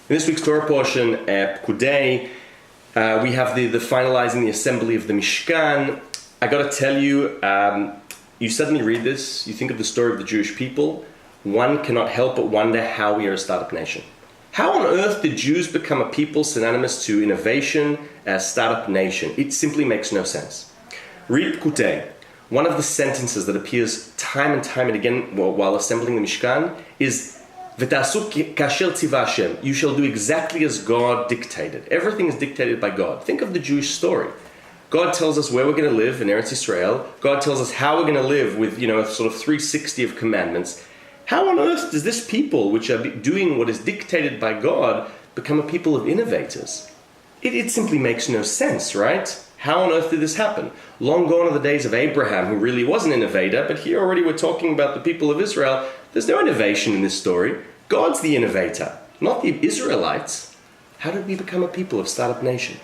In this week's Torah portion, Pekudei, we have the finalizing the assembly of the Mishkan. I got to tell you, you suddenly read this, you think of the story of the Jewish people, one cannot help but wonder how we are a startup nation. How on earth did Jews become a people synonymous to innovation, a startup nation? It simply makes no sense. Read Pekudei. One of the sentences that appears time and time and again while assembling the Mishkan is "V'ta'asu kasher tzivah Hashem." You shall do exactly as God dictated. Everything is dictated by God. Think of the Jewish story. God tells us where we're going to live in Eretz Yisrael. God tells us how we're going to live with, a sort of 360 of commandments. How on earth does this people, which are doing what is dictated by God, become a people of innovators? It simply makes no sense, right? How on earth did this happen? Long gone are the days of Abraham, who really was an innovator, but here already we're talking about the people of Israel. There's no innovation in this story. God's the innovator, not the Israelites. How did we become a people of startup nation?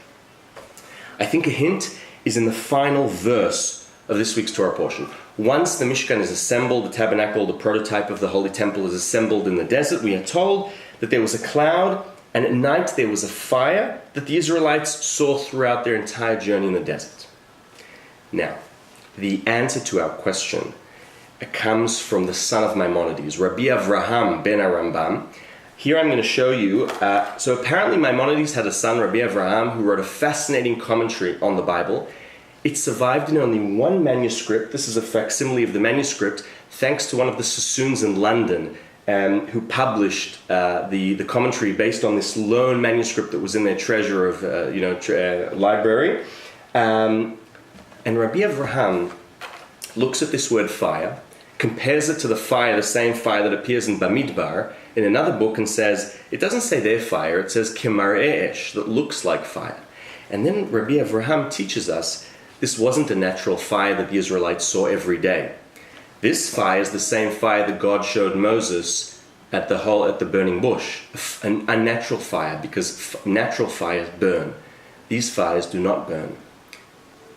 I think a hint is in the final verse of this week's Torah portion. Once the Mishkan is assembled, the tabernacle, the prototype of the Holy Temple is assembled in the desert, we are told that there was a cloud, and at night there was a fire that the Israelites saw throughout their entire journey in the desert. Now, the answer to our question comes from the son of Maimonides, Rabbi Avraham ben Arambam. Here I'm going to show you, so apparently Maimonides had a son, Rabbi Avraham, who wrote a fascinating commentary on the Bible. It survived in only one manuscript. This is a facsimile of the manuscript, thanks to one of the Sassoons in London, who published the commentary based on this lone manuscript that was in their treasure of, library. And Rabbi Avraham looks at this word fire, compares it to the fire, the same fire that appears in Bamidbar, in another book, and says, it doesn't say their fire, it says kemareh esh, that looks like fire. And then Rabbi Avraham teaches us this wasn't a natural fire that the Israelites saw every day. This fire is the same fire that God showed Moses at the burning bush, a natural fire, because natural fires burn. These fires do not burn.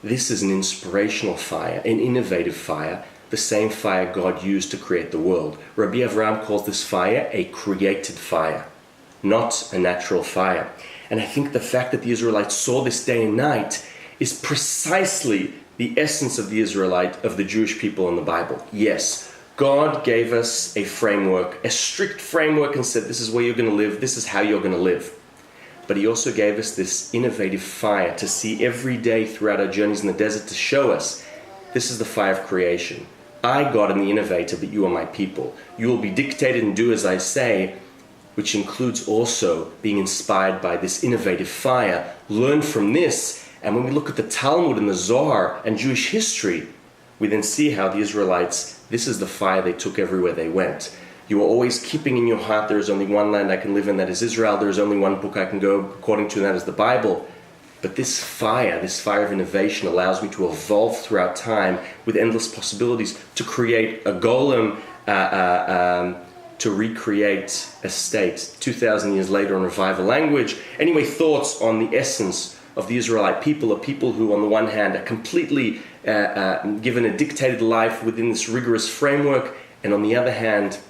This is an inspirational fire, an innovative fire, the same fire God used to create the world. Rabbi Avraham calls this fire a created fire, not a natural fire. And I think the fact that the Israelites saw this day and night is precisely the essence of the Jewish people in the Bible. Yes, God gave us a framework, a strict framework, and said, this is where you're going to live, this is how you're going to live. But he also gave us this innovative fire to see every day throughout our journeys in the desert, to show us this is the fire of creation. I, God, am the innovator, but you are my people. You will be dictated and do as I say, which includes also being inspired by this innovative fire. Learn from this, and when we look at the Talmud and the Zohar and Jewish history, we then see how the Israelites, this is the fire they took everywhere they went. You are always keeping in your heart, there is only one land I can live in, that is Israel. There is only one book I can go according to, and that is the Bible. But this fire of innovation allows me to evolve throughout time with endless possibilities, to create a golem, to recreate a state 2,000 years later and revive a language. Anyway, thoughts on the essence of the Israelite people, a people who on the one hand are completely given a dictated life within this rigorous framework, and on the other hand,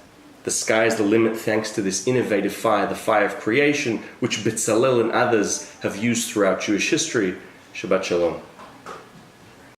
the sky is the limit thanks to this innovative fire, the fire of creation, which Bezalel and others have used throughout Jewish history. Shabbat Shalom.